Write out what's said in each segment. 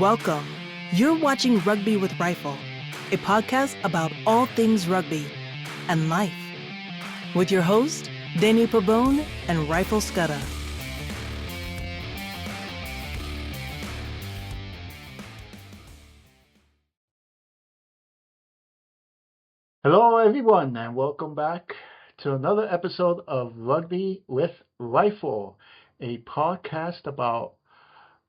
Welcome. You're watching Rugby with Rifle, a podcast about all things rugby and life, with your host, Danny Pabone and Rifle Scudder. Hello, everyone, and welcome back to another episode of Rugby with Rifle, a podcast about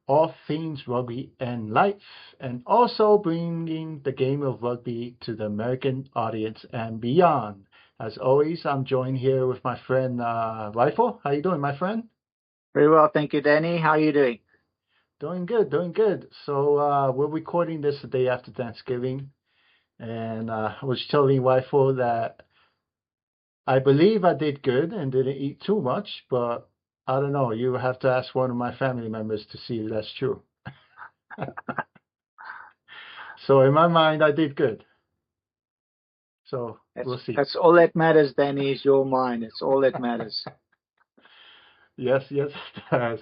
all things rugby and life, and also bringing the game of rugby to the American audience and beyond. As always, I'm joined here with my friend Rifle. How you doing, my friend? Very well, thank you, Danny. How are you doing? Doing good, doing good. So we're recording this the day after Thanksgiving, and I was telling Rifle that I believe I did good and didn't eat too much, but I don't know. You have to ask one of my family members to see if that's true. So in my mind, I did good. So we'll see. That's all that matters, Danny, is your mind. It's all that matters. Yes, yes, it does.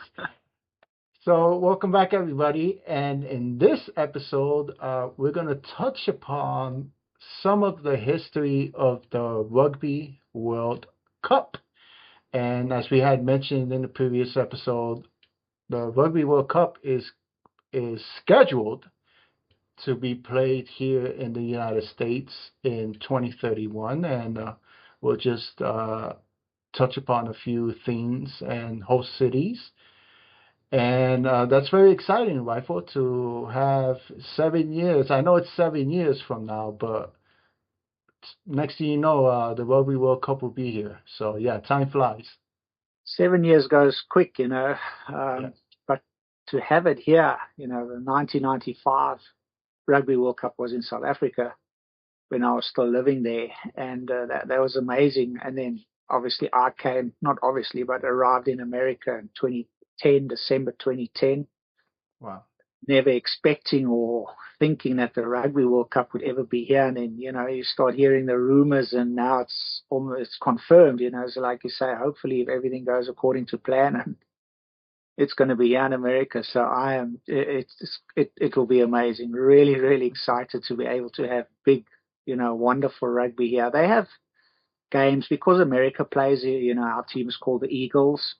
So welcome back, everybody. And in this episode, we're going to touch upon some of the history of the Rugby World Cup. And as we had mentioned in the previous episode, the Rugby World Cup is scheduled to be played here in the United States in 2031, and we'll just touch upon a few themes and host cities. And that's very exciting, Rifle, to have 7 years. I know it's 7 years from now, but next thing you know, the Rugby World Cup will be here. So yeah, time flies. 7 years goes quick, Yeah. but to have it here, the 1995 Rugby World Cup was in South Africa when I was still living there, and that was amazing. And then obviously I came, not obviously, but arrived in America in 2010, December 2010. Wow. Never expecting or thinking that the Rugby World Cup would ever be here. And then, you start hearing the rumors, and now it's almost confirmed, So like you say, hopefully if everything goes according to plan, and it's going to be here in America. So it will be amazing. Really, really excited to be able to have big, wonderful rugby here. They have games because America plays here, our team is called the Eagles,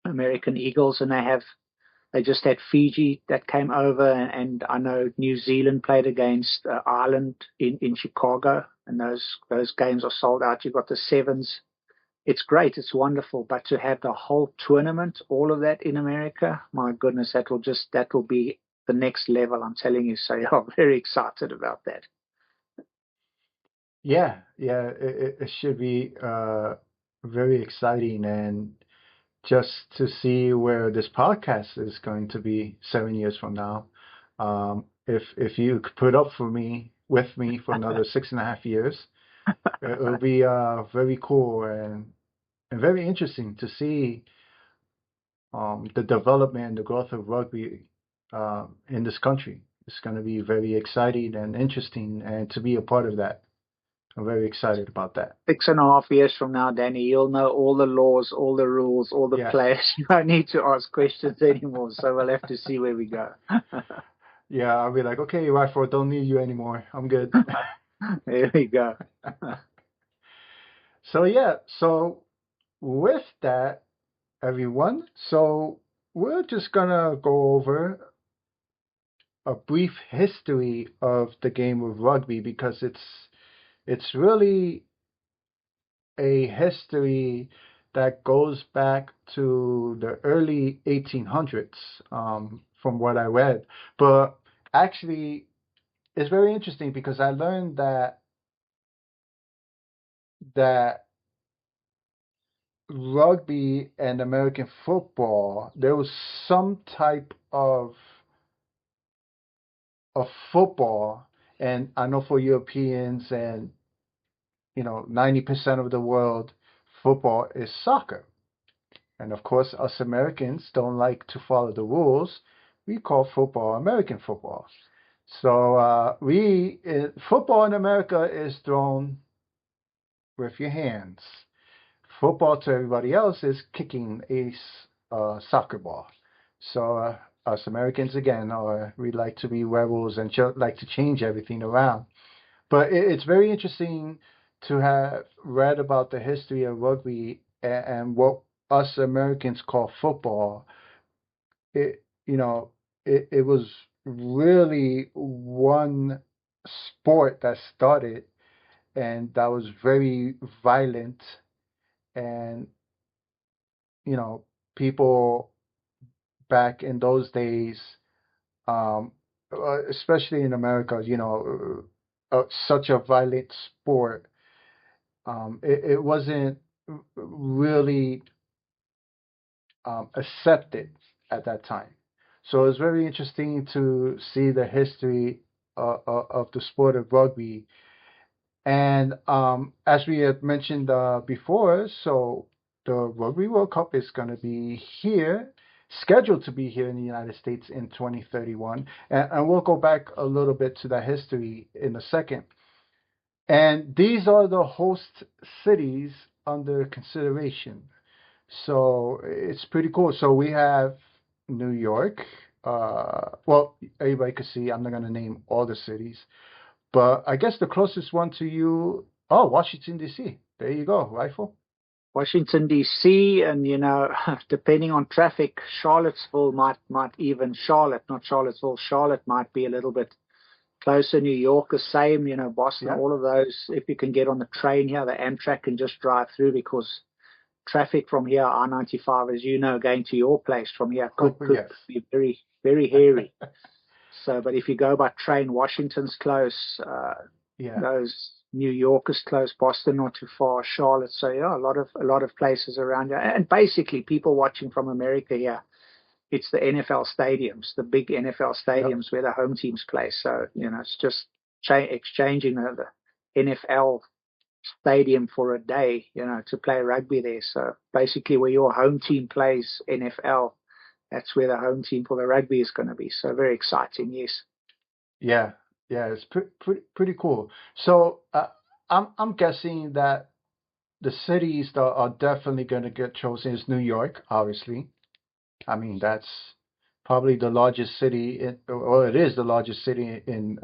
American Eagles, and they just had Fiji that came over, and I know New Zealand played against Ireland in Chicago, and those games are sold out. You've got the sevens. It's great. It's wonderful. But to have the whole tournament, all of that in America, my goodness, that will be the next level. I'm telling you. So yeah, I'm very excited about that. Yeah, yeah, it should be very exciting, and just to see where this podcast is going to be 7 years from now. If you could put up with me for another 6.5 years, it'll be very cool and very interesting to see the development and the growth of rugby in this country. It's going to be very exciting and interesting, and to be a part of that. I'm very excited about that. 6.5 years from now, Danny, you'll know all the laws, all the rules, all the players. You don't need to ask questions anymore. So we'll have to see where we go. Yeah, I'll be like, okay, Rifle, don't need you anymore. I'm good. There we go. So with that, everyone, so we're just gonna go over a brief history of the game of rugby because it's really a history that goes back to the early 1800s, from what I read. But actually, it's very interesting because I learned that rugby and American football, there was some type of football, and I know for Europeans and 90% of the world, football is soccer. And of course, us Americans don't like to follow the rules. We call football American football. So football in America is thrown with your hands. Football to everybody else is kicking a soccer ball. So us Americans again, or we like to be rebels and like to change everything around. But it's very interesting to have read about the history of rugby and what us Americans call football. It, you know, it was really one sport that started and that was very violent, and you know, people back in those days, um, especially in America, such a violent sport. It wasn't really accepted at that time. So it's very interesting to see the history of the sport of rugby. And as we had mentioned before, so the Rugby World Cup is going to be here, scheduled to be here in the United States in 2031. And we'll go back a little bit to that history in a second. And these are the host cities under consideration. So it's pretty cool. So we have New York. Well, everybody can see I'm not going to name all the cities, but I guess the closest one to you, oh, Washington, D.C. There you go, Rifle. Washington D.C. and depending on traffic, Charlottesville might even Charlotte, not Charlottesville. Charlotte might be a little bit closer. New York the same. Boston. Yeah. All of those. If you can get on the train here, the Amtrak can just drive through because traffic from here, I-95, as you know, going to your place from here could Yes. be very, very hairy. So, but if you go by train, Washington's close. Yeah. Those New York is close, Boston not too far, Charlotte. So yeah, a lot of places around here. And basically, people watching from America here, it's the NFL stadiums, the big NFL stadiums where the home teams play. So it's just exchanging the NFL stadium for a day, to play rugby there. So basically, where your home team plays NFL, that's where the home team for the rugby is going to be. So very exciting, yes. Yeah. Yeah. It's pretty cool. So I'm guessing that the cities that are definitely going to get chosen is New York, obviously. I mean, that's probably the largest city or it is the largest city in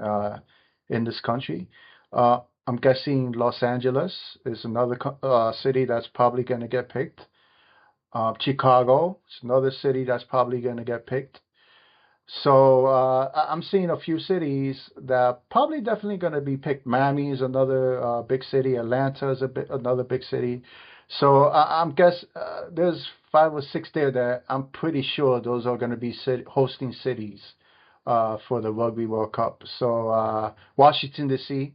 this country. I'm guessing Los Angeles is another city that's probably going to get picked. Chicago is another city that's probably going to get picked. So I'm seeing a few cities that are probably definitely going to be picked. Miami is another big city. Atlanta is another big city. So I'm guess there's 5 or 6 there that I'm pretty sure those are going to be hosting cities for the Rugby World Cup. So Washington D.C.,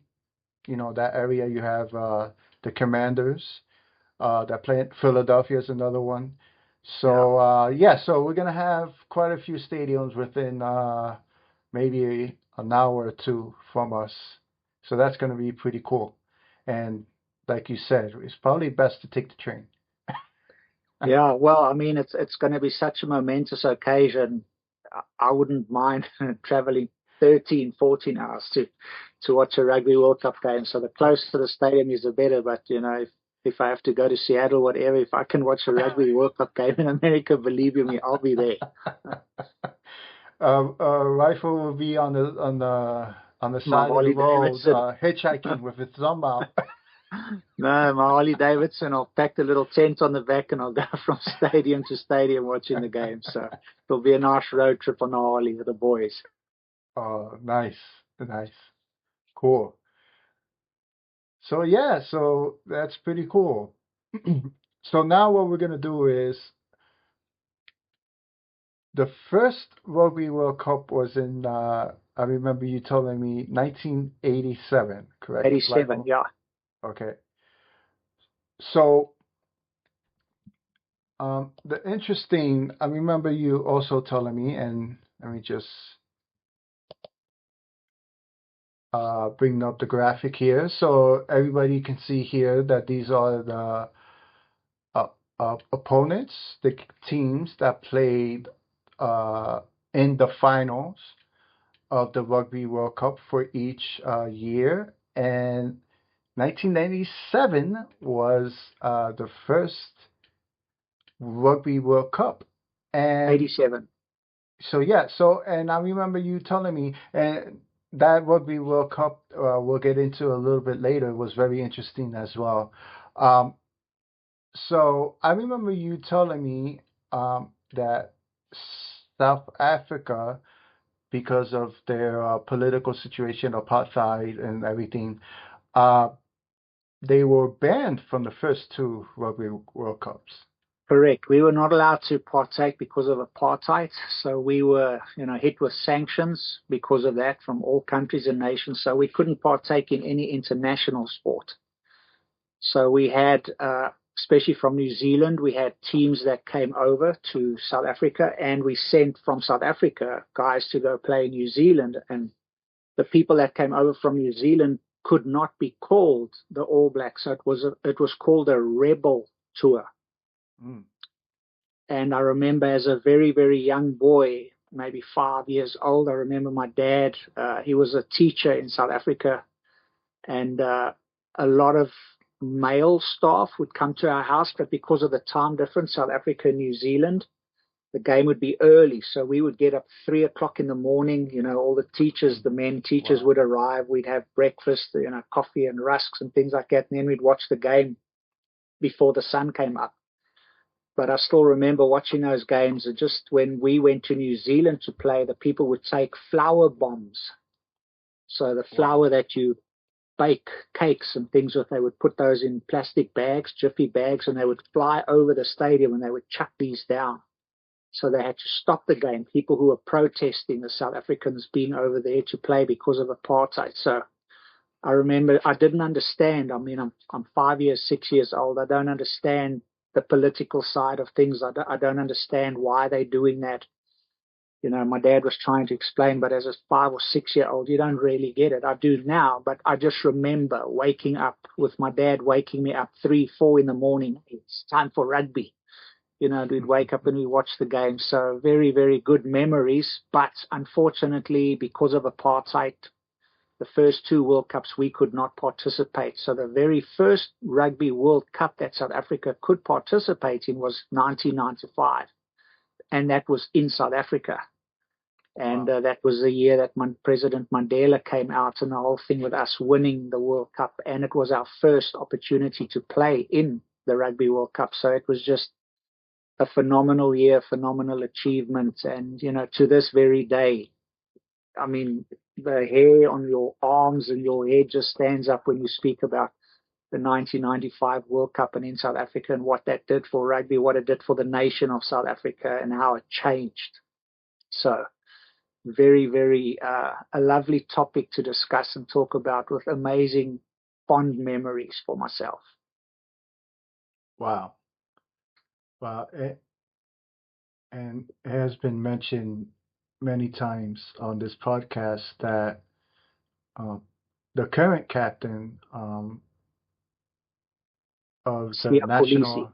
that area you have the Commanders that play in Philadelphia is another one. So so we're gonna have quite a few stadiums within maybe an hour or two from us. So that's gonna be pretty cool. And like you said, it's probably best to take the train. Yeah, well, I mean, it's going to be such a momentous occasion. I wouldn't mind traveling 13, 14 hours to watch a Rugby World Cup game. So the closer to the stadium is the better. But, if I have to go to Seattle, whatever, if I can watch a Rugby World Cup game in America, believe you me, I'll be there. Rifle will be on the My side of the Harley road, Davidson. hitchhiking with his thumb out. No, my Harley Davidson. I'll pack the little tent on the back and I'll go from stadium to stadium watching the game. So it'll be a nice road trip on the Harley with the boys. Oh, nice, nice, cool. So yeah, so that's pretty cool. So now what we're gonna do is the first Rugby World Cup was in I remember you telling me 1987, correct? 87, yeah. Okay. So the interesting, I remember you also telling me, and let me just bring up the graphic here so everybody can see here that these are the opponents, the teams that played in the finals of the Rugby World Cup for each year. And 1997 was the first Rugby World Cup. And 87. So yeah, so and I remember you telling me, and that Rugby World Cup we'll get into a little bit later was very interesting as well. Um, so I remember you telling me that South Africa, because of their political situation, apartheid and everything, uh, they were banned from the first two Rugby World Cups. Correct. We were not allowed to partake because of apartheid. So we were, hit with sanctions because of that from all countries and nations. So we couldn't partake in any international sport. So we had, especially from New Zealand, we had teams that came over to South Africa, and we sent from South Africa guys to go play in New Zealand. And the people that came over from New Zealand could not be called the All Blacks. So it was called a rebel tour. Mm. And I remember as a very, very young boy, maybe 5 years old, I remember my dad, he was a teacher in South Africa, and a lot of male staff would come to our house, but because of the time difference, South Africa and New Zealand, the game would be early. So we would get up 3 o'clock in the morning, all the teachers, the men teachers Wow. would arrive. We'd have breakfast, coffee and rusks and things like that. And then we'd watch the game before the sun came up. But I still remember watching those games. And just when we went to New Zealand to play, the people would take flour bombs. So the Wow. flour that you bake cakes and things with, they would put those in plastic bags, jiffy bags, and they would fly over the stadium and they would chuck these down. So they had to stop the game. People who were protesting the South Africans being over there to play because of apartheid. So I remember I didn't understand. I mean, I'm 5 years, 6 years old. I don't understand the political side of things. I don't understand why they're doing that. My dad was trying to explain, but as a 5 or 6 year old, you don't really get it. I do now, but I just remember waking up with my dad waking me up 3, 4 in the morning. It's time for rugby. We'd wake up and we watch the game. So very, very good memories. But unfortunately, because of apartheid, the first two World Cups we could not participate. So the very first Rugby World Cup that South Africa could participate in was 1995, and that was in South Africa. And Wow. that was the year that President Mandela came out and the whole thing with us winning the World Cup. And it was our first opportunity to play in the Rugby World Cup. So it was just a phenomenal year, phenomenal achievement. And, to this very day, I mean, the hair on your arms and your head just stands up when you speak about the 1995 World Cup and in South Africa and what that did for rugby, what it did for the nation of South Africa and how it changed. So very, very a lovely topic to discuss and talk about with amazing fond memories for myself. Wow. Wow. And it has been mentioned many times on this podcast that um, the current captain of the Siya Kolisi. national,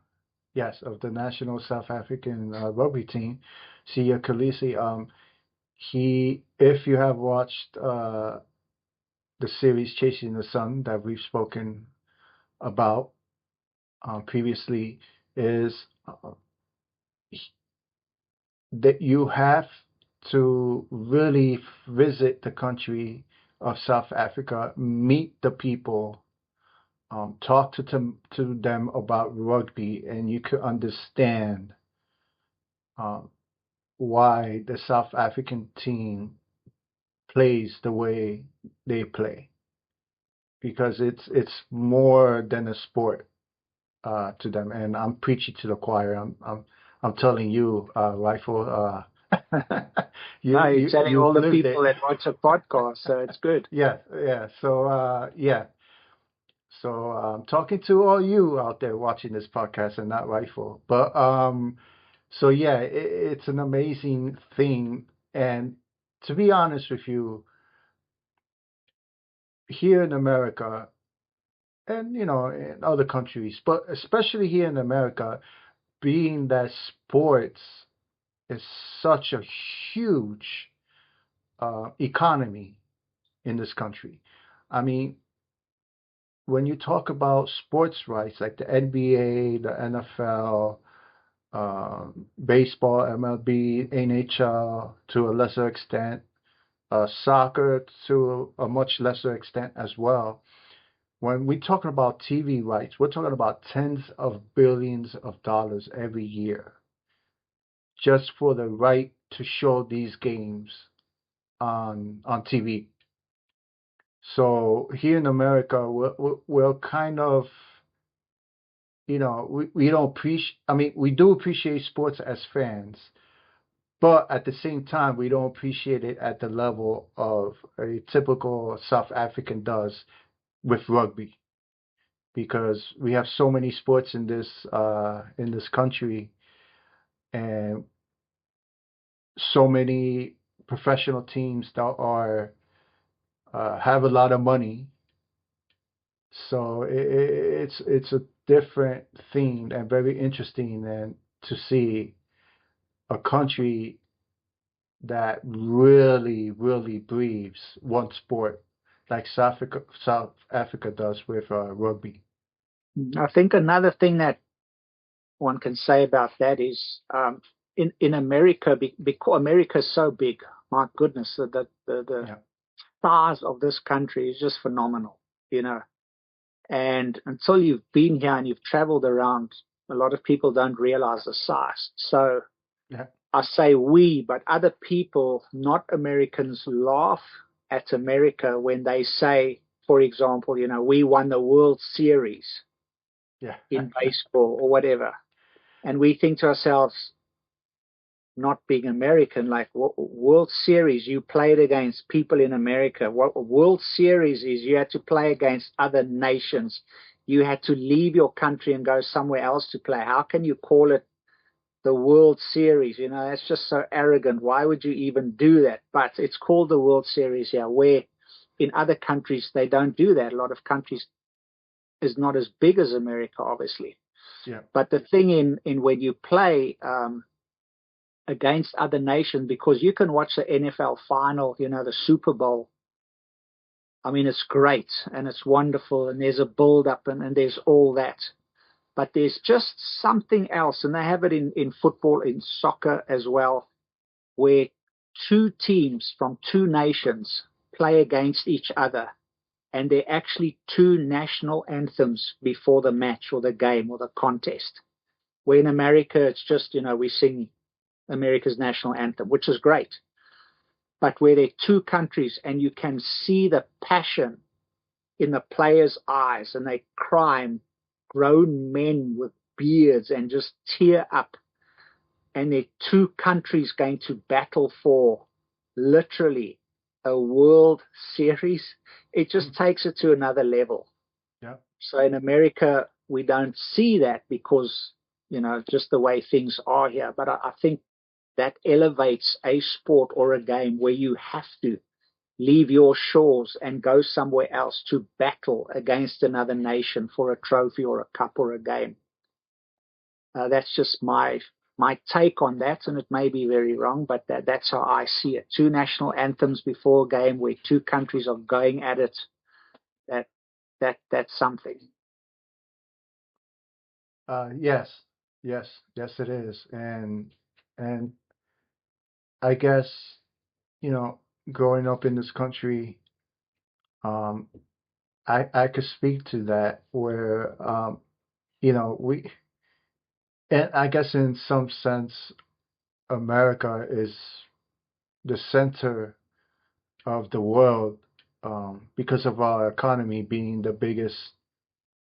yes, of the national South African rugby team, Siya Kolisi, if you have watched the series Chasing the Sun that we've spoken about previously, is that you have to really visit the country of South Africa, meet the people, talk to them about rugby, and you could understand um, why the South African team plays the way they play, because it's more than a sport to them. And I'm preaching to the choir. I'm telling you, Rifle. No, you're telling You've all the lived it. people that watch a podcast, so it's good. Yeah, yeah. So yeah. So talking to all you out there watching this podcast and not Rifle, but so yeah, it's an amazing thing. And to be honest with you, here in America, and in other countries, but especially here in America, being that sports is such a huge economy in this country. I mean, when you talk about sports rights like the NBA, the NFL, baseball, MLB, NHL to a lesser extent, soccer to a much lesser extent as well. When we're talking about TV rights, we're talking about tens of billions of dollars every year just for the right to show these games on TV. So here in America, we're kind of, we don't appreciate, I mean, we do appreciate sports as fans, but at the same time, we don't appreciate it at the level of a typical South African does with rugby, because we have so many sports in this country, and so many professional teams that are have a lot of money. So it's a different theme and very interesting than to see a country that really, really breathes one sport like South Africa does with rugby. I think another thing that one can say about that is in America, because America is so big, my goodness, the Yeah. size of this country is just phenomenal, you know. And until you've been here and you've traveled around, a lot of people don't realize the size. So Yeah. I say we, but other people, not Americans, laugh at America when they say, for example, we won the World Series Yeah. in baseball or whatever. And we think to ourselves, not being American, like World Series, you played against people in America. What World Series is, you had to play against other nations. You had to leave your country and go somewhere else to play. How can you call it the World Series? That's just so arrogant. Why would you even do that? But it's called the World Series here, where in other countries they don't do that. A lot of countries is not as big as America, obviously. Yeah. But the thing in when you play against other nations, because you can watch the NFL final, the Super Bowl. I mean, it's great and it's wonderful, and there's a build up and there's all that. But there's just something else, and they have it in football, in soccer as well, where two teams from two nations play against each other, and they're actually two national anthems before the match or the game or the contest. Where in America, it's just, we sing America's national anthem, which is great. But where there are two countries and you can see the passion in the players' eyes, and they cry, grown men with beards, and just tear up. And there are two countries going to battle for literally a World Series. It just takes it to another level. Yeah. So in America, we don't see that because, just the way things are here. But I think that elevates a sport or a game where you have to leave your shores and go somewhere else to battle against another nation for a trophy or a cup or a game. That's just my take on that, and it may be very wrong, but that's how I see it. Two national anthems before a game where two countries are going at it. That's something. Yes, yes, it is, and I guess, growing up in this country, um, I could speak to that where, we, and I guess in some sense, America is the center of the world, because of our economy being the biggest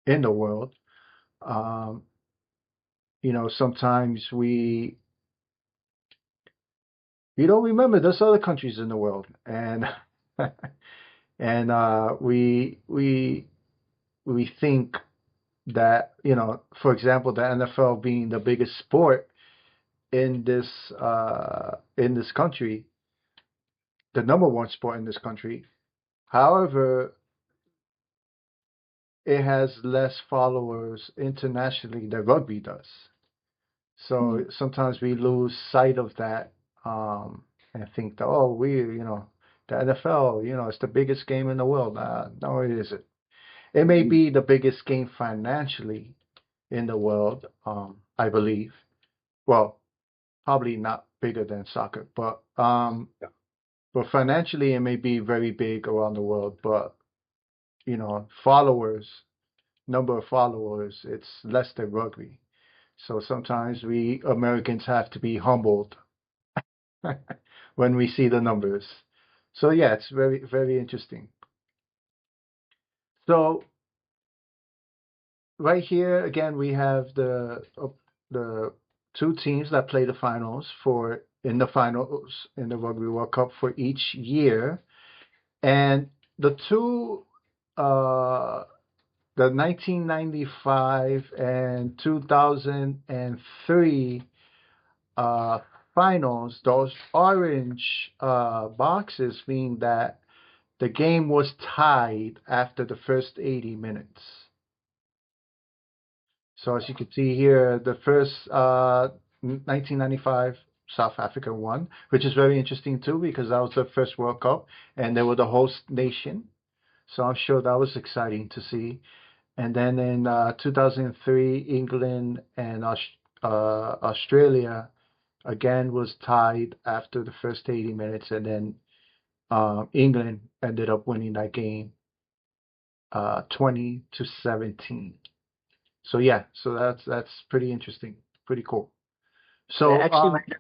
in the world. Um, Sometimes we don't remember there's other countries in the world, and and we think that, for example, the NFL being the biggest sport in this country, the number one sport in this country. However, it has less followers internationally than rugby does. So sometimes we lose sight of that, and think that, oh, the NFL, it's the biggest game in the world. No, it isn't. It may be the biggest game financially in the world, I believe, Well, probably not bigger than soccer, but financially it may be very big around the world. But followers, number of followers, it's less than rugby. So sometimes we Americans have to be humbled when we see the numbers. So yeah, it's very, very interesting. So right here again, we have the two teams that play the finals in the finals in the Rugby World Cup for each year, and the two the 1995 and 2003 uh, finals, those orange boxes mean that the game was tied after the first 80 minutes. So as you can see here, the first 1995 South Africa won, which is very interesting too because that was the first World Cup and they were the host nation. So I'm sure that was exciting to see. And then in 2003, England and Australia again was tied after the first 80 minutes, and then England ended up winning that game 20-17. So yeah, so that's pretty interesting, pretty cool. So They actually made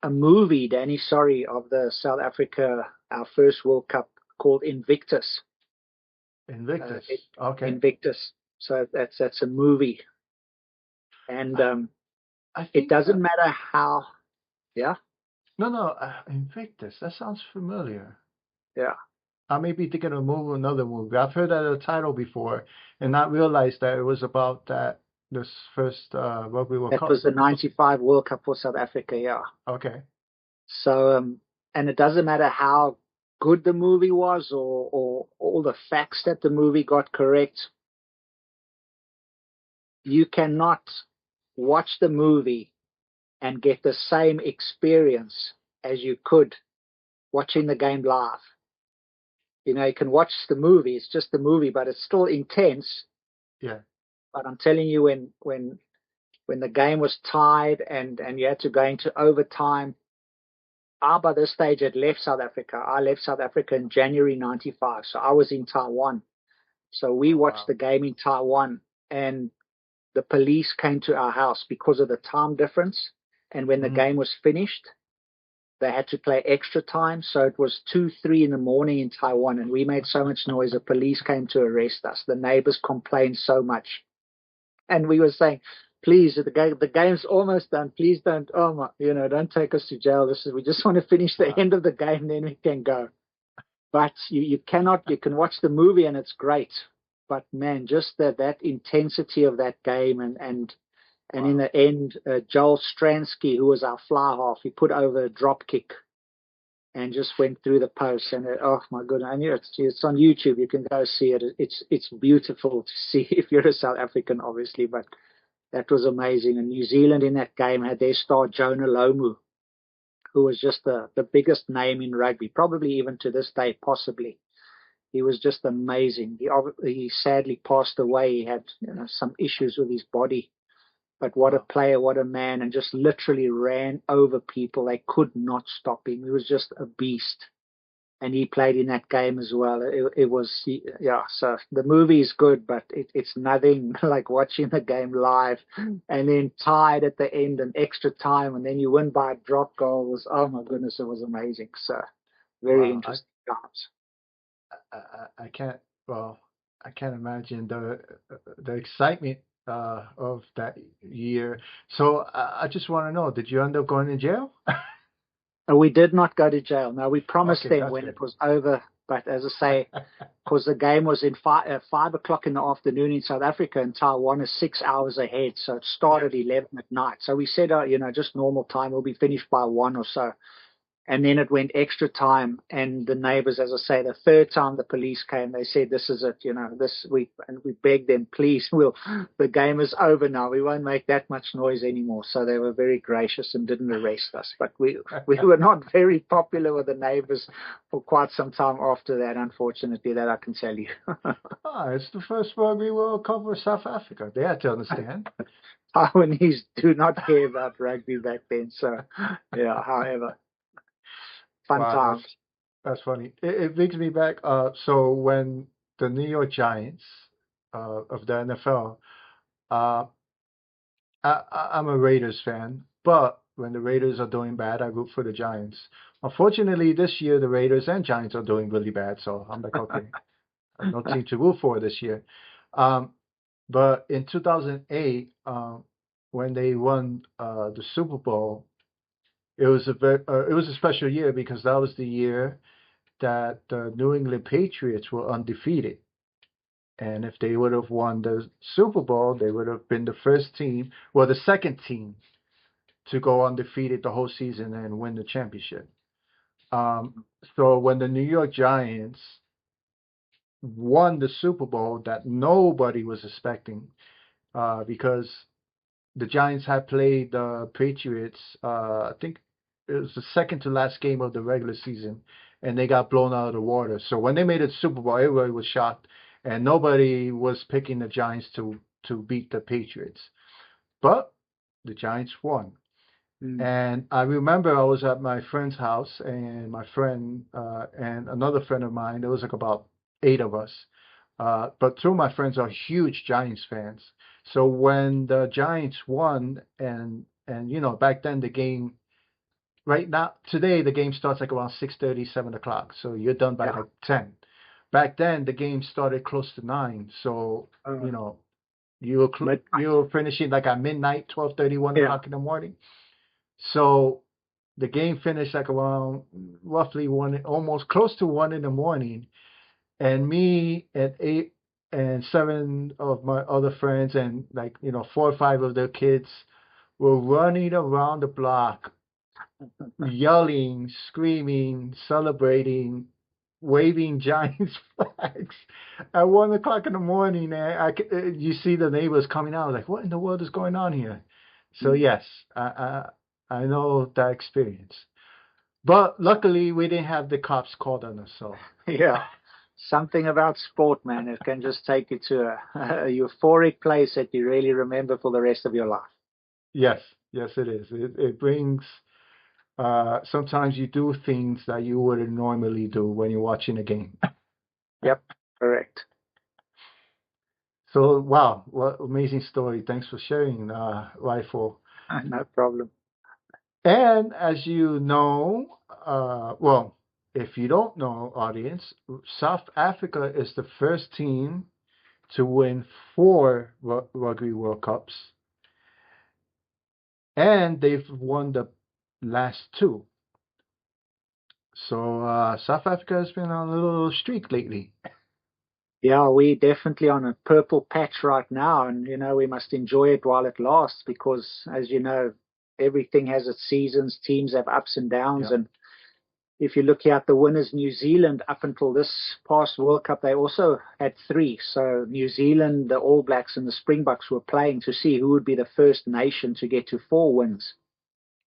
a movie, Danny, sorry, of the South Africa, our first World Cup, called Invictus. Invictus, okay. Invictus. So that's a movie, and I think it doesn't matter how. Yeah. No, Invictus. That sounds familiar. Yeah. I may be thinking of another movie. I've heard that title before and not realized that it was about this first Rugby World Cup. That was the '95 World Cup for South Africa. Yeah. Okay. So and it doesn't matter how good the movie was or all the facts that the movie got correct. You cannot watch the movie and get the same experience as you could watching the game live. You can watch the movie, it's just the movie, but it's still intense. Yeah. But I'm telling you, when the game was tied and you had to go into overtime, I by this stage had left South Africa. I left South Africa in January '95, so I was in Taiwan. So we watched the game in Taiwan, and the police came to our house because of the time difference. And when the game was finished, they had to play extra time. So it was 2, 3 in the morning in Taiwan, and we made so much noise. The police came to arrest us. The neighbors complained so much. And we were saying, please, the game's almost done. Please don't, don't take us to jail. We just want to finish the end of the game, then we can go. But you cannot, you can watch the movie and it's great. But man, just that intensity of that game and in the end, Joel Stransky, who was our fly half, he put over a drop kick and just went through the post. And oh my goodness, and it's on YouTube. You can go see it. It's beautiful to see if you're a South African, obviously. But that was amazing. And New Zealand in that game had their star Jonah Lomu, who was just the biggest name in rugby, probably even to this day, possibly. He was just amazing. He sadly passed away. He had some issues with his body. But what a player, what a man, and just literally ran over people. They could not stop him. He was just a beast. And he played in that game as well. It was, so the movie is good, but it's nothing like watching the game live and then tied at the end and extra time, and then you win by a drop goal. Oh my goodness, it was amazing. So very interesting times. I can't imagine the excitement of that year. So I just want to know, did you end up going to jail? We did not go to jail. No, we promised them when good. it was over. But as I say, because the game was in 5 o'clock in the afternoon in South Africa, and Taiwan is 6 hours ahead. So it started 11 at night. So we said, just normal time. We'll be finished by 1 or so. And then it went extra time, and the neighbors, as I say, the third time the police came, they said, "This is it, this week," and we begged them, "Please, the game is over now. We won't make that much noise anymore." So they were very gracious and didn't arrest us. But we were not very popular with the neighbors for quite some time after that, unfortunately. That I can tell you. It's the first Rugby World Cup for South Africa. They had to understand. Taiwanese do not care about rugby back then. So, yeah. However. Fun Wow, times. that's funny. It brings me back. So when the New York Giants of the NFL, uh, I'm a Raiders fan, but when the Raiders are doing bad, I root for the Giants. Unfortunately, this year the Raiders and Giants are doing really bad, so I'm like, okay, I have no team to root for this year. But in 2008, when they won the Super Bowl, it was a special year because that was the year that the New England Patriots were undefeated. And if they would have won the Super Bowl, they would have been the first team, well, the second team to go undefeated the whole season and win the championship. So when the New York Giants won the Super Bowl that nobody was expecting, because the Giants had played the Patriots, I think it was the second to last game of the regular season, and they got blown out of the water. So when they made it Super Bowl, everybody was shocked, and nobody was picking the Giants to beat the Patriots. But the Giants won. And I remember I was at my friend's house, and my friend and another friend of mine, there was like about 8 of us. But 2 of my friends are huge Giants fans. So when the Giants won, and back then the game, right now, today the game starts like around 6:30, 7 o'clock. So you're done by like 10. Back then the game started close to 9. So, you were finishing like at midnight, 12:30, 1 o'clock in the morning. So the game finished like around roughly 1, almost close to 1 in the morning. And me and 8 and 7 of my other friends and 4 or 5 of their kids were running around the block, yelling, screaming, celebrating, waving Giants flags at 1 o'clock in the morning. And you see the neighbors coming out like, what in the world is going on here? So yes, I know that experience. But luckily, we didn't have the cops called on us. So yeah, something about sport, man. It can just take you to a euphoric place that you really remember for the rest of your life. Yes, it is. It brings. Sometimes you do things that you wouldn't normally do when you're watching a game. Yep, correct. So wow, what amazing story! Thanks for sharing, Rifle. No problem. And as you know, well, if you don't know, audience, South Africa is the first team to win 4 Rugby World Cups, and they've won the last 2. So South Africa has been on a little streak lately. Yeah, we're definitely on a purple patch right now, and we must enjoy it while it lasts because, as you know, everything has its seasons. Teams have ups and downs, and if you look here at the winners, New Zealand, up until this past World Cup, they also had 3. So New Zealand, the All Blacks, and the Springboks were playing to see who would be the first nation to get to 4 wins.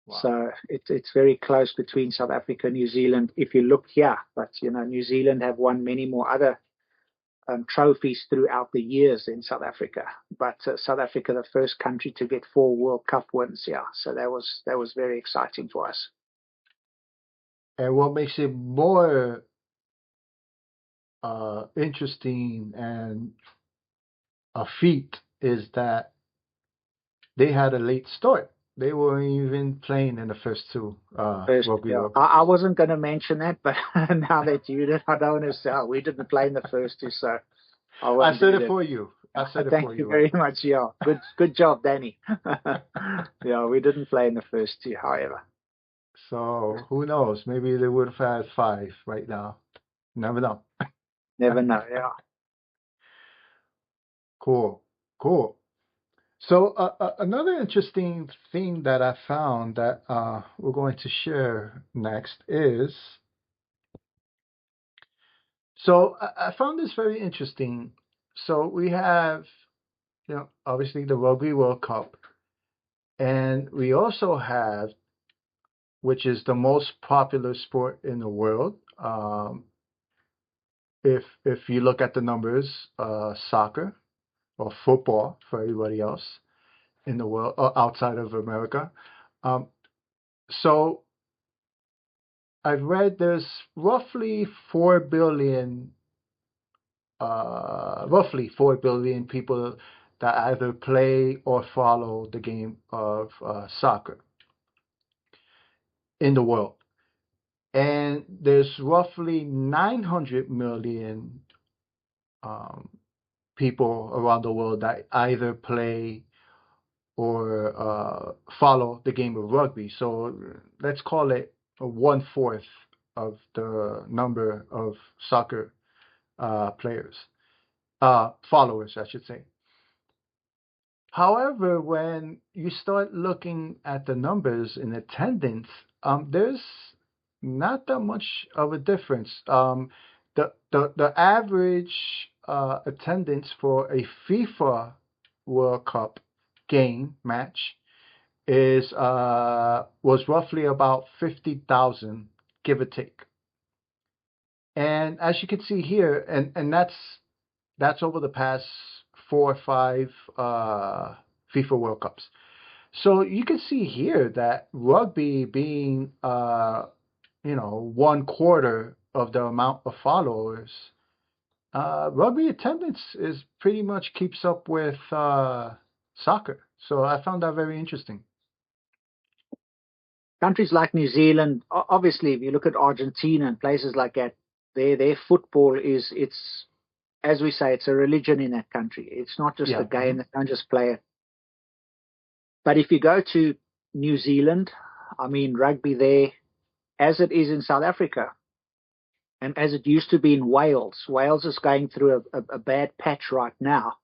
Wow. So it's very close between South Africa and New Zealand if you look here. But, New Zealand have won many more other trophies throughout the years in South Africa. But South Africa, the first country to get 4 World Cup wins, So that was very exciting for us. And what makes it more interesting and a feat is that they had a late start. They weren't even playing in the first 2 Rugby World Cups. I wasn't going to mention that, but now that you did, I don't want to say we didn't play in the first 2, so I said it for you. Thank you very much. Yeah, good job, Danny. Yeah, we didn't play in the first 2, however. So who knows? Maybe they would have had 5 right now. Never know. Never know. Yeah. Cool. So another interesting thing that I found that we're going to share next is, so I found this very interesting. So we have, obviously the Rugby World Cup, and we also have, which is the most popular sport in the world. If you look at the numbers, soccer or football for everybody else in the world outside of America. Um, so I've read there's roughly 4 billion people that either play or follow the game of soccer in the world. And there's roughly 900 million um, people around the world that either play or follow the game of rugby. So let's call it 1/4 of the number of soccer players, followers, I should say. However, when you start looking at the numbers in attendance, there's not that much of a difference. The average attendance for a FIFA World Cup game match is was roughly about 50,000, give or take. And as you can see here, and that's over the past 4 or 5 FIFA World Cups. So you can see here that rugby being 1/4 of the amount of followers, rugby attendance is pretty much keeps up with soccer. So I found that very interesting. Countries like New Zealand, obviously, if you look at Argentina and places like that, their football it's as we say, it's a religion in that country. It's not just a Yeah. game; they don't just play it. But if you go to New Zealand, I mean, rugby there, as it is in South Africa, and as it used to be in Wales. Wales is going through a bad patch right now,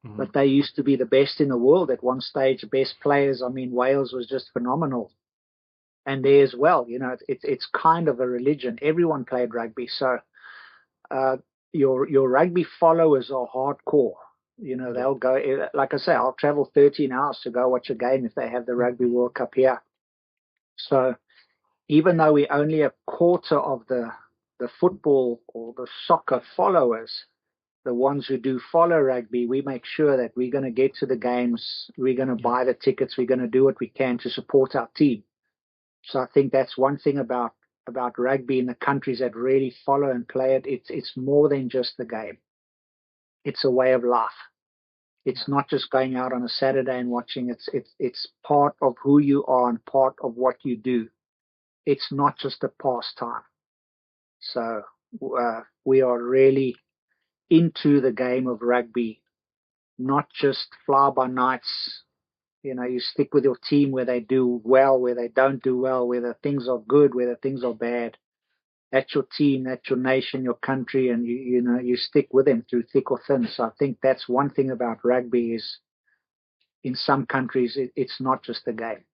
Mhm. but they used to be the best in the world at one stage, best players. I mean, Wales was just phenomenal. And there as well, it's kind of a religion. Everyone played rugby, so uh, your rugby followers are hardcore. Yeah. They'll go. Like I say, I'll travel 13 hours to go watch a game if they have the Rugby World Cup here. So even though we're only 1/4 of the football or the soccer followers, the ones who do follow rugby, we make sure that we're going to get to the games, we're going to buy the tickets, we're going to do what we can to support our team. So I think that's one thing about rugby in the countries that really follow and play it. It's more than just the game. It's a way of life. It's not just going out on a Saturday and watching. It's part of who you are and part of what you do. It's not just a pastime. So we are really into the game of rugby, not just fly by nights. You stick with your team where they do well, where they don't do well, whether things are good, whether things are bad. That's your team, that's your nation, your country, and you stick with them through thick or thin. So I think that's one thing about rugby is in some countries it's not just a game.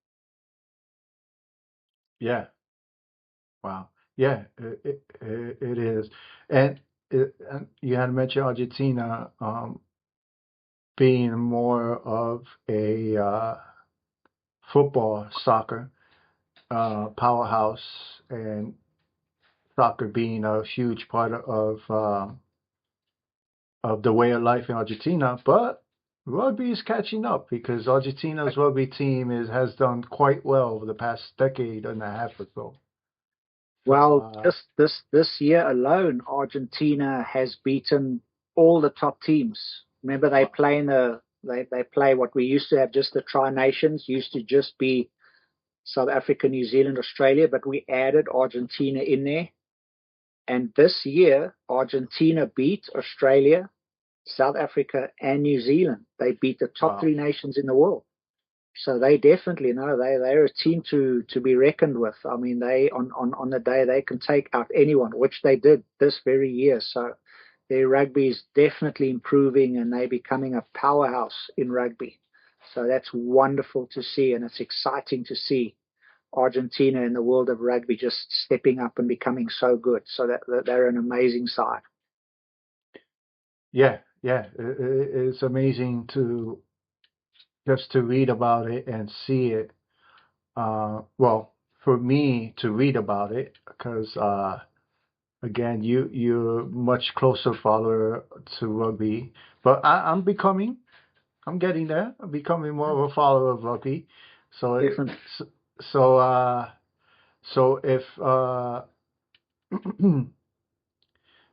Yeah. Wow. Yeah, it is. And you had mentioned Argentina being more of a football, soccer powerhouse, and soccer being a huge part of the way of life in Argentina. But rugby is catching up because Argentina's rugby team has done quite well over the past decade and a half or so. Well, Uh, just this year alone, Argentina has beaten all the top teams. Remember, they play they play what we used to have just the Tri Nations, used to just be South Africa, New Zealand, Australia, but we added Argentina in there. And this year, Argentina beat Australia, South Africa, and New Zealand. They beat the top wow. 3 nations in the world. So they definitely know they're a team to be reckoned with. I mean, they on the day they can take out anyone, which they did this very year. So their rugby is definitely improving, and they're becoming a powerhouse in rugby. So that's wonderful to see, and it's exciting to see Argentina in the world of rugby just stepping up and becoming so good. So that they're an amazing side. Yeah, yeah, it's amazing to just to read about it and see it. Well, for me to read about it, because again, you're much closer follower to rugby, but I'm getting there. I'm becoming more of a follower of rugby. So, Definitely. so, so if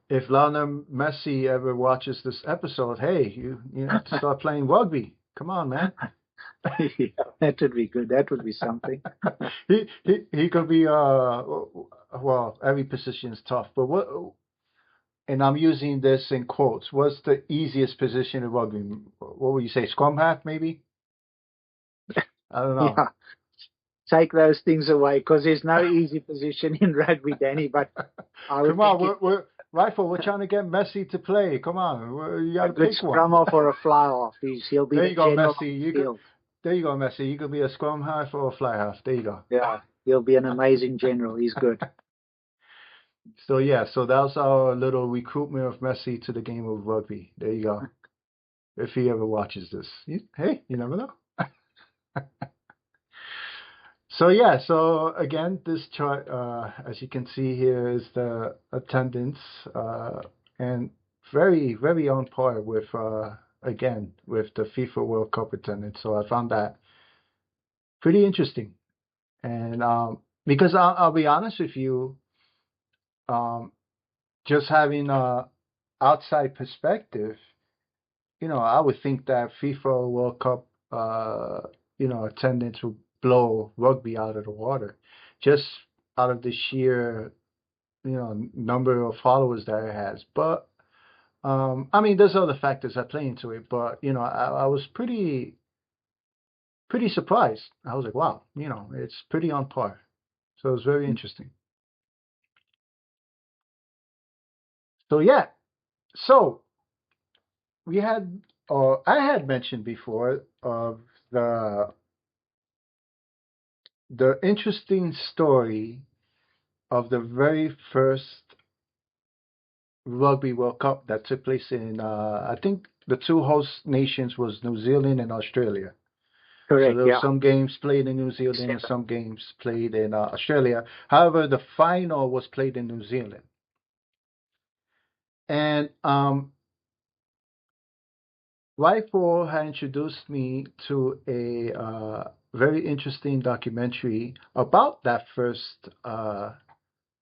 if Lionel Messi ever watches this episode, hey, you have to start playing rugby. Come on, man. Yeah, that would be good. That would be something. He could be well, every position is tough, but what, and I'm using this in quotes, what's the easiest position in rugby? What would you say, scrum half maybe? I don't know. Yeah, take those things away, because there's no easy position in rugby, Danny. But I would Come on, think we're Rifle, we're trying to get Messi to play. Come on, you got a to good pick one. scrum off or a fly off. He'll be There the you go, general on Messi. the field. There you go, Messi. You could be a scrum half or a fly half. There you go. Yeah, he'll be an amazing general. He's good. So yeah, so that was our little recruitment of Messi to the game of rugby. There you go. If he ever watches this, hey, you never know. So yeah, so again, this chart, as you can see here, is the attendance, and very, very on par with, again, with the FIFA World Cup attendance. So I found that pretty interesting. And because I'll be honest with you, um, just having a outside perspective, I would think that FIFA World Cup, attendance would blow rugby out of the water, just out of the sheer, number of followers that it has. But I mean, there's other factors that play into it. But I was pretty surprised. I was like, wow, it's pretty on par. So it was very interesting. So yeah, so we had, or I had mentioned before of the interesting story of the very first Rugby World Cup that took place in, I think the two host nations was New Zealand and Australia. So Correct. there were Yeah. some games played in New Zealand and some games played in Australia. However, the final was played in New Zealand. And Rifle had introduced me to a very interesting documentary about that first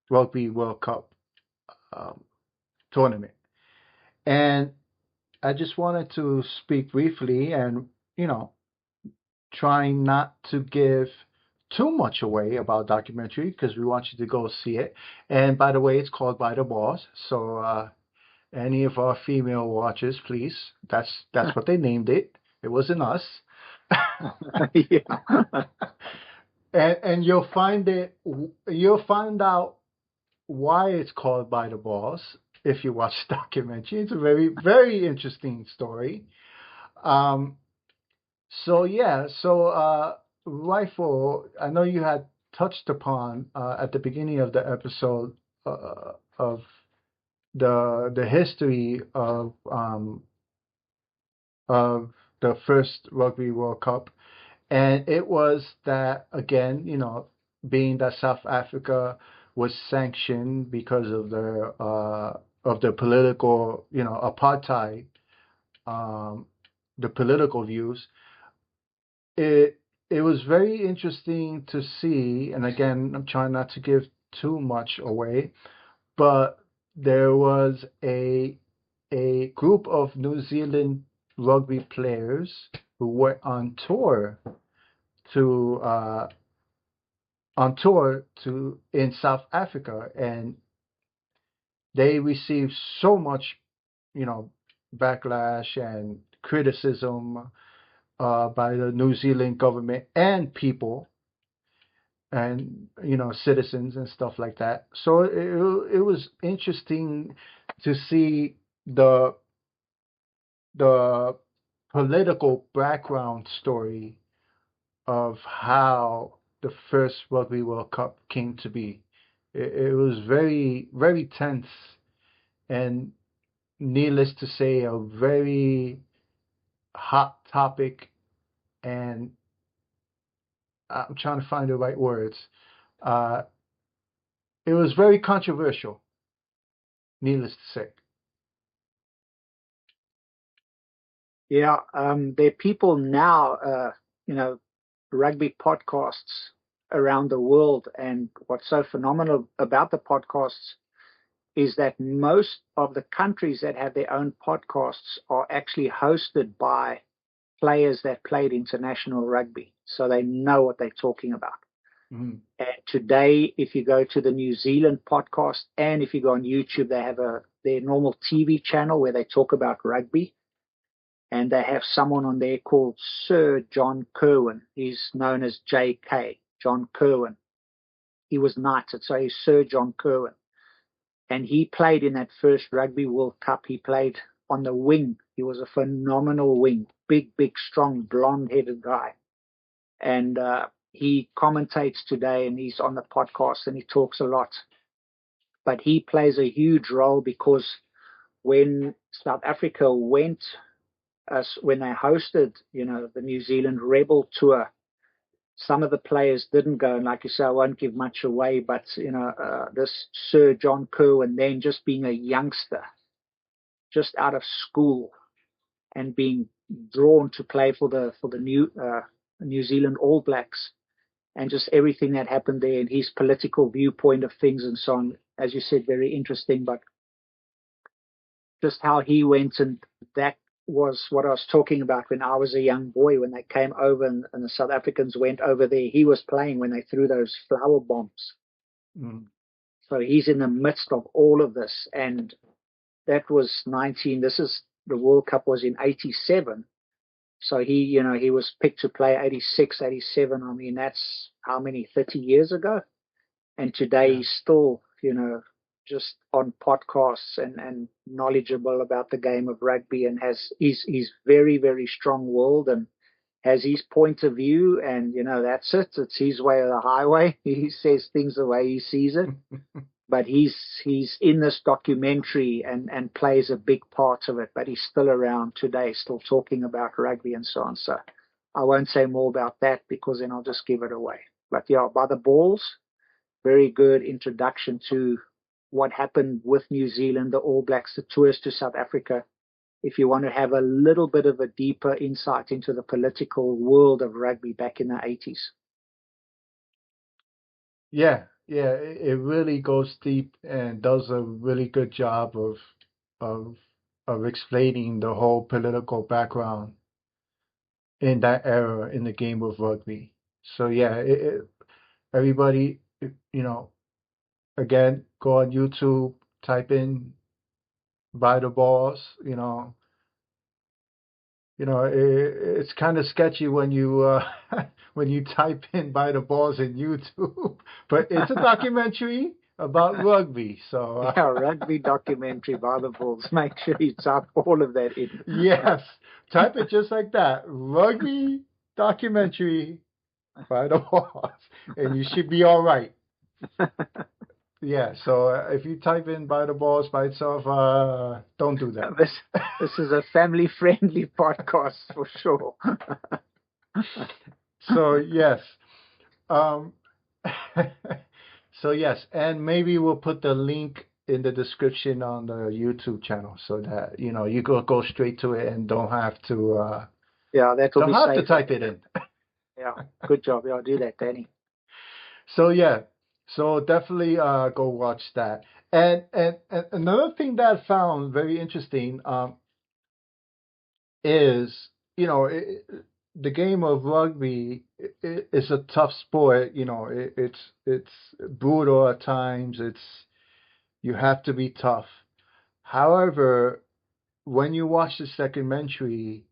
Rugby World Cup um, tournament. And I just wanted to speak briefly and, trying not to give too much away about documentary because we want you to go see it. And by the way, it's called By the Balls. So any of our female watchers, please, that's what they named it. It wasn't us. Yeah. And you'll find out why it's called By the Balls if you watch the documentary. It's a very, very interesting story. Um, so yeah, Rifle, I know you had touched upon at the beginning of the episode of the history of the first Rugby World Cup, and it was that again, being that South Africa was sanctioned because of the political, apartheid, um, the political views. It was very interesting to see, and again, I'm trying not to give too much away, but there was a group of New Zealand rugby players who were to uh, on tour to in South Africa, and they received so much, you know, backlash and criticism by the New Zealand government and people and citizens and stuff like that. So it was interesting to see the political background story of how the first Rugby World Cup came to be. It was very, very tense, and needless to say, a very hot topic. And I'm trying to find the right words. Uh, it was very controversial, needless to say. Yeah, there are people now, rugby podcasts around the world. And what's so phenomenal about the podcasts is that most of the countries that have their own podcasts are actually hosted by players that played international rugby. So they know what they're talking about. Mm-hmm. And today, if you go to the New Zealand podcast and if you go on YouTube, they have their normal TV channel where they talk about rugby. And they have someone on there called Sir John Kerwin. He's known as JK, John Kerwin. He was knighted, so he's Sir John Kerwin. And he played in that first Rugby World Cup. He played on the wing. He was a phenomenal wing, big, strong, blonde-headed guy. And he commentates today, and he's on the podcast, and he talks a lot. But he plays a huge role because when South Africa went, when they hosted, the New Zealand Rebel Tour, some of the players didn't go. And like you say, I won't give much away, but, this Sir John Kerwin, then just being a youngster, just out of school and being drawn to play for the New Zealand All Blacks, and just everything that happened there and his political viewpoint of things and so on. As you said, very interesting, but just how he went, and that was what I was talking about when I was a young boy, when they came over and the South Africans went over there. He was playing when they threw those flower bombs. Mm. So he's in the midst of all of this. And that was the World Cup was in 87. So he was picked to play 86, 87. I mean, that's how many, 30 years ago? And today he's still, just on podcasts and knowledgeable about the game of rugby, and he's very, very strong-willed and has his point of view, and that's it. It's his way or the highway. He says things the way he sees it. But he's in this documentary and plays a big part of it, but he's still around today, still talking about rugby and so on. So I won't say more about that because then I'll just give it away. But yeah, by the balls, very good introduction to what happened with New Zealand, the All Blacks, the tours to South Africa. If you want to have a little bit of a deeper insight into the political world of rugby back in the 80s. Yeah, it really goes deep and does a really good job of explaining the whole political background in that era in the game of rugby. So yeah, everybody, again, go on YouTube, type in "By the Balls." It's kind of sketchy when you when you type in "By the Balls" in YouTube, but it's a documentary about rugby. So Yeah, rugby documentary, by the balls. Make sure you type all of that in. yes, type it just like that: rugby documentary by the balls, and you should be all right. Yeah, so if you type in "By the Balls" by itself, don't do that. This is a family-friendly podcast for sure. So yes, um, so yes, and maybe we'll put the link in the description on the YouTube channel so that you go straight to it and don't have to Yeah, that will don't be have safe. to type it in. Yeah, good job. Yeah, I'll do that, Danny. So yeah, so definitely go watch that. And another thing that I found very interesting is the game of rugby is a tough sport. It's brutal at times. You have to be tough. However, when you watch the documentary,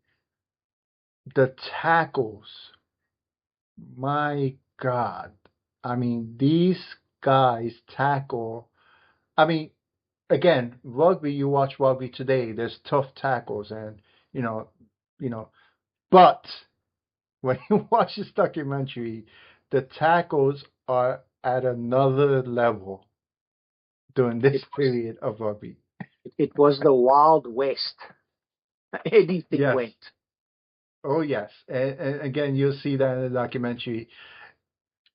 the tackles, my God, I mean, these guys tackle. I mean, again, rugby, you watch rugby today, there's tough tackles, and, you know, But when you watch this documentary, the tackles are at another level during this It was period of rugby. it was the Wild West. Anything Yes. went. Oh, yes. And again, you'll see that in the documentary.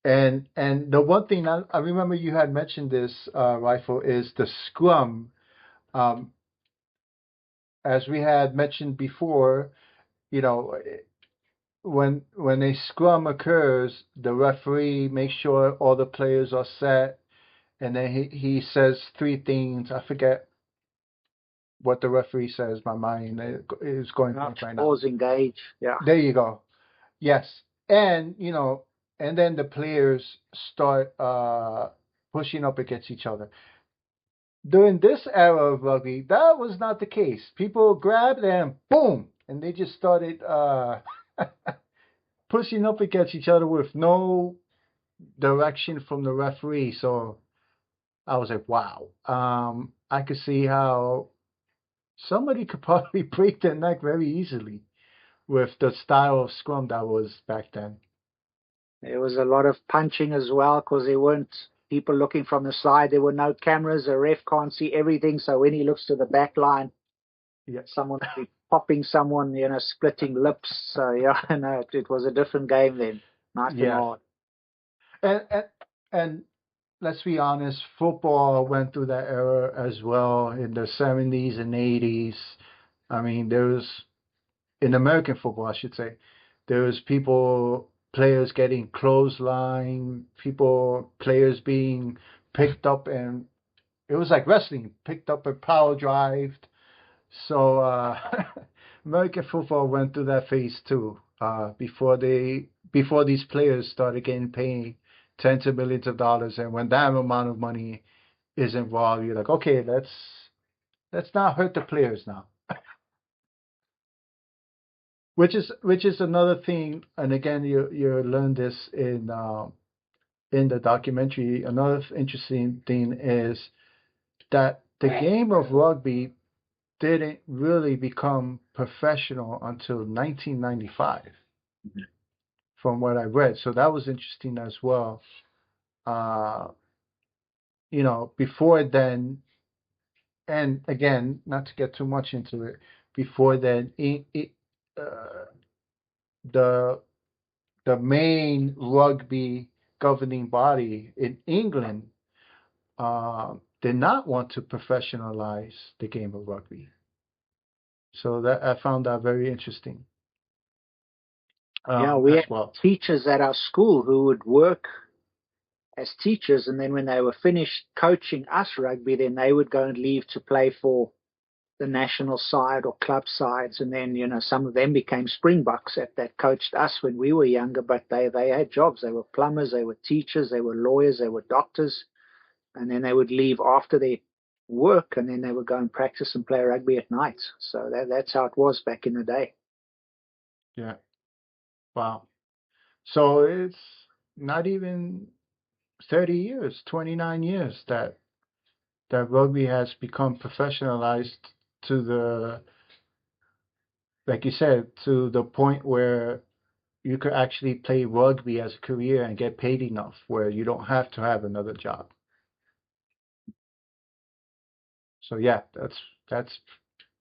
And the one thing I remember you had mentioned this, Rifle, is the scrum. Um, as we had mentioned before, you know, when a scrum occurs, the referee makes sure all the players are set, and then he says three things. I forget what the referee says. My mind is going blank right now. Pause, engage. Yeah. There you go. Yes, and and then the players start pushing up against each other. During this era of rugby, that was not the case. People grabbed and boom, and they just started pushing up against each other with no direction from the referee. So I was like, wow. I could see how somebody could probably break their neck very easily with the style of scrum that was back then. There was a lot of punching as well because there weren't people looking from the side. There were no cameras. The ref can't see everything. So when he looks to the back line, Yeah. someone would be popping someone, splitting lips. So yeah, no, it was a different game then. Nice and Yes. hard. And let's be honest, football went through that era as well in the 70s and 80s. I mean, there was, in American football, I should say, there was players getting clothesline, players being picked up, and it was like wrestling, picked up and power drived. So American football went through that phase too. Before these players started getting paid tens of millions of dollars, and when that amount of money is involved, you're like, okay, let's not hurt the players now. Which is another thing, and again, you learn this in the documentary. Another interesting thing is that the game of rugby didn't really become professional until 1995, from what I read. So that was interesting as well. Uh, before then, and again, not to get too much into it, before then, uh, the the main rugby governing body in England did not want to professionalize the game of rugby. So that I found that very interesting Yeah, we as had well. teachers at our school who would work as teachers, and then when they were finished coaching us rugby, then they would go and leave to play for the national side or club sides, and then some of them became Springboks that coached us when we were younger. But they had jobs. They were plumbers, they were teachers, they were lawyers, they were doctors, and then they would leave after their work, and then they would go and practice and play rugby at night. So that's how it was back in the day. Yeah. Wow. So it's not even 30 years, 29 years that rugby has become professionalized to the, like you said, to the point where you could actually play rugby as a career and get paid enough where you don't have to have another job. So yeah, that's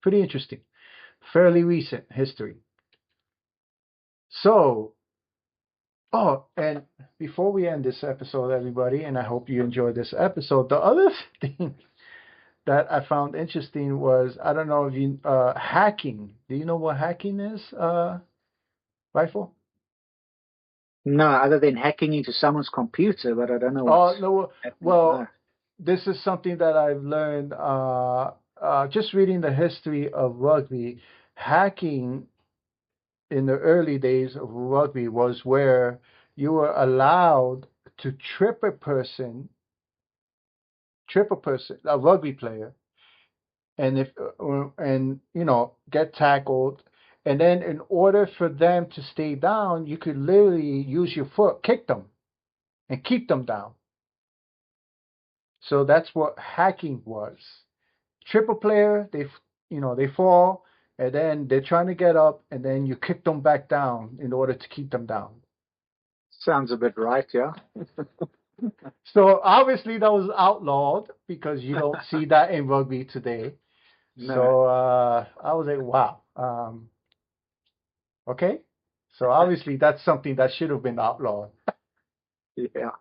pretty interesting. Fairly recent history. So, oh, and before we end this episode, everybody, and I hope you enjoyed this episode, the other thing that I found interesting was, I don't know if you hacking. Do you know what hacking is, Rifle? No, other than hacking into someone's computer, but I don't know Oh what's no, happening. well, No. this is something that I've learned just reading the history of rugby. Hacking in the early days of rugby was where you were allowed to a rugby player, and if and get tackled, and then in order for them to stay down, you could literally use your foot, kick them, and keep them down. So that's what hacking was. Triple player, they fall, and then they're trying to get up, and then you kick them back down in order to keep them down. Sounds a bit right, yeah. So obviously that was outlawed because you don't see that in rugby today. No. So I was like, wow. Okay. So obviously that's something that should have been outlawed. Yeah.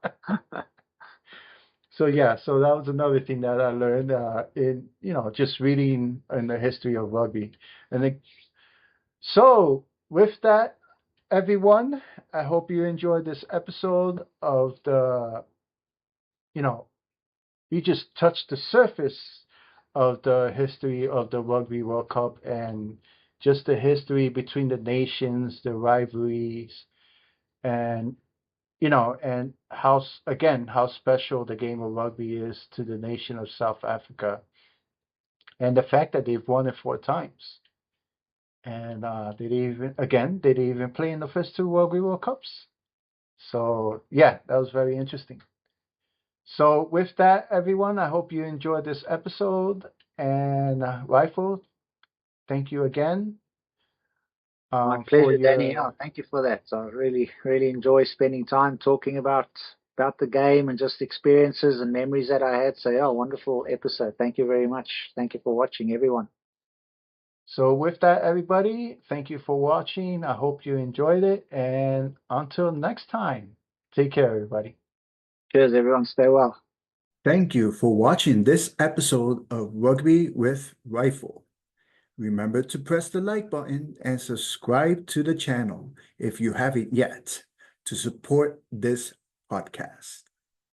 So yeah, so that was another thing that I learned in just reading in the history of rugby. So with that, everyone, I hope you enjoyed this episode of we just touched the surface of the history of the Rugby World Cup and just the history between the nations, the rivalries, and and how special the game of rugby is to the nation of South Africa, and the fact that they've won it 4 times, and they didn't even play in the first 2 Rugby World Cups. So yeah, that was very interesting. So with that, everyone, I hope you enjoyed this episode. And Rifle, thank you again. My For pleasure, Danny. your Yeah, thank you for that. I really, really enjoy spending time talking about the game and just experiences and memories that I had. So yeah, wonderful episode. Thank you very much. Thank you for watching, everyone. So with that, everybody, thank you for watching. I hope you enjoyed it. And until next time, take care, everybody. Cheers, everyone. Stay well. Thank you for watching this episode of Rugby with Rifle. Remember to press the like button and subscribe to the channel if you haven't yet to support this podcast.